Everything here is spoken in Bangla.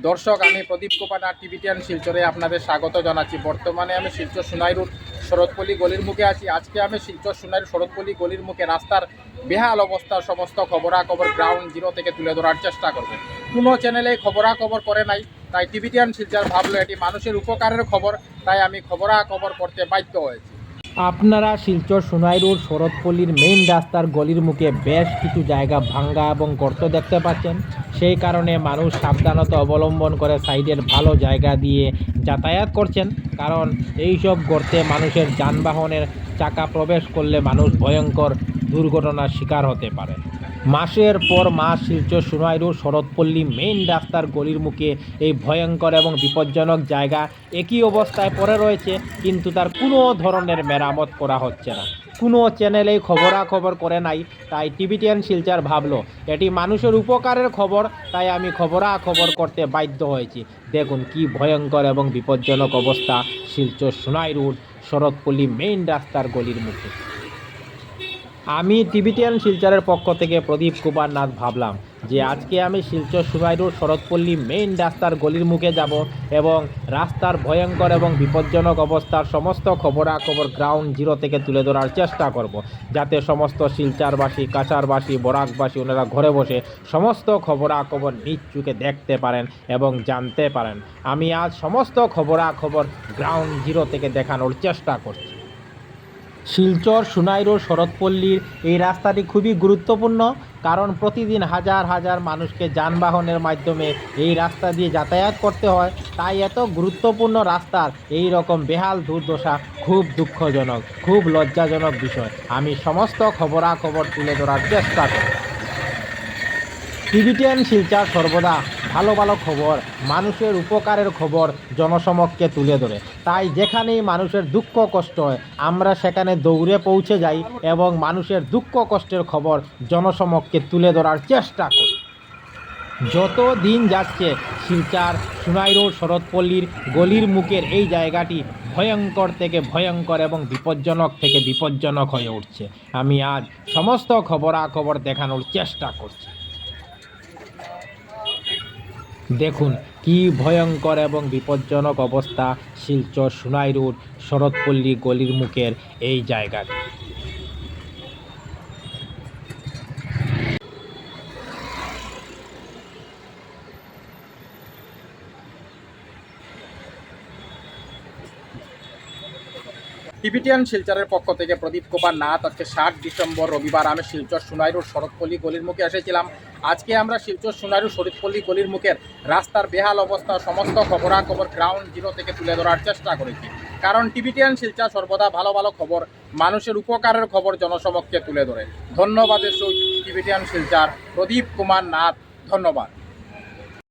দর্শক, আমি প্রদীপ কুমার নাথ টিভিটিয়ান শিলচরে আপনাদের স্বাগত জানাচ্ছি। বর্তমানে আমি শিলচর সোনাই রোড শরৎপল্লী গলির মুখে আছি। আজকে আমি শিলচর সোনাই শরৎপল্লী গলির মুখে রাস্তার বেহাল অবস্থার সমস্ত খবরাখবর গ্রাউন্ড জিরো থেকে তুলে ধরার চেষ্টা করব। কোনো চ্যানেলে খবরাখবর করে নাই, তাই টিভিটিয়ান শিলচর ভাবলো এটি মানুষের উপকারের খবর, তাই আমি খবরাখবর করতে বাধ্য হয়েছি। আপনারা শিলচর সোনাই রোড শরৎপল্লীর মেইন রাস্তার গলির মুখে বেশ কিছু জায়গা ভাঙ্গা এবং গর্ত দেখতে পাচ্ছেন। সেই কারণে মানুষ সাবধানতা অবলম্বন করে সাইডের ভালো জায়গা দিয়ে যাতায়াত করছেন, কারণ এই সব গর্তে মানুষের যানবাহনের চাকা প্রবেশ করলে মানুষ ভয়ঙ্কর দুর্ঘটনার শিকার হতে পারে। মাসের পর মাস শিলচর সোনাই রোড শরৎপল্লী মেইন রাস্তার গলির মুখে এই ভয়ঙ্কর এবং বিপজ্জনক জায়গা একই অবস্থায় পড়ে রয়েছে, কিন্তু তার কোনো ধরনের মেরামত করা হচ্ছে না। কোনো চ্যানেলেই খবরাখবর করে নাই, তাই টিভিটিয়ান শিলচর ভাবলো এটি মানুষের উপকারের খবর, তাই আমি খবরাখবর করতে বাধ্য হয়েছি। দেখুন কি ভয়ঙ্কর এবং বিপজ্জনক অবস্থা শিলচর সোনাই রোড শরৎপল্লী মেইন রাস্তার গলির মুখে। আমি টিভিটিয়ান শিলচরের পক্ষ থেকে প্রদীপ কুমার নাথ ভাবলাম যে আজকে আমি শিলচর সোনাই রোড শরৎপল্লী মেইন রাস্তার গলির মুখে যাব এবং রাস্তার ভয়ঙ্কর এবং বিপজ্জনক অবস্থার সমস্ত খবরাখবর গ্রাউন্ড জিরো থেকে তুলে ধরার চেষ্টা করব, যাতে সমস্ত শিলচরবাসী, কাছারবাসী, বরাকবাসী ওনারা ঘরে বসে সমস্ত খবরাখবর নিজ চোখে দেখতে পারেন এবং জানতে পারেন। আমি আজ সমস্ত খবরাখবর গ্রাউন্ড জিরো থেকে দেখানোর চেষ্টা করছি। শিলচর সোনাই রোড শরৎপল্লীর এই রাস্তাটি খুবই গুরুত্বপূর্ণ, কারণ প্রতিদিন হাজার হাজার মানুষকে যানবাহনের মাধ্যমে এই রাস্তা দিয়ে যাতায়াত করতে হয়। তাই এত গুরুত্বপূর্ণ রাস্তার এই রকম বেহাল দুর্দশা খুব দুঃখজনক, খুব লজ্জাজনক বিষয়। আমি সমস্ত খবরাখবর তুলে ধরার চেষ্টা করি। টিভিটিয়ান শিলচর সর্বদা ভালো ভালো খবর, মানুষের উপকারের খবর জনসমক্ষে তুলে ধরে। তাই যেখানেই মানুষের দুঃখ কষ্ট হয় আমরা সেখানে দৌড়ে পৌঁছে যাই এবং মানুষের দুঃখ কষ্টের খবর জনসমক্ষে তুলে ধরার চেষ্টা করি। যত দিন যাচ্ছে শিলচর সোনাই রোড শরৎপল্লীর গলির মুখের এই জায়গাটি ভয়ঙ্কর থেকে ভয়ঙ্কর এবং বিপজ্জনক থেকে বিপজ্জনক হয়ে উঠছে। আমি আজ সমস্ত খবরাখবর দেখানোর চেষ্টা করছি। দেখুন কি ভয়ঙ্কর এবং বিপজ্জনক অবস্থা শিলচর সোনাই রোড শরৎপল্লী গলির মুখের এই জায়গাটি। টিভিটিয়ান শিলচরের পক্ষ থেকে প্রদীপ কুমার নাথ। আজকে 7 ডিসেম্বর রবিবার আমি শিলচর সোনাই রোড শরৎপল্লী গলির মুখে এসেছিলাম। আজকে আমরা শিলচর সোনাই রোড শরৎপল্লী গলির মুখের রাস্তার বেহাল অবস্থা সমস্ত খবরাখবর গ্রাউন্ড জিরো থেকে তুলে ধরার চেষ্টা করেছি, কারণ টিভিটিয়ান শিলচর সর্বদা ভালো ভালো খবর, মানুষের উপকারের খবর জনসমক্ষে তুলে ধরে। ধন্যবাদের সহিত টিভিটিয়ান শিলচর প্রদীপ কুমার নাথ। ধন্যবাদ।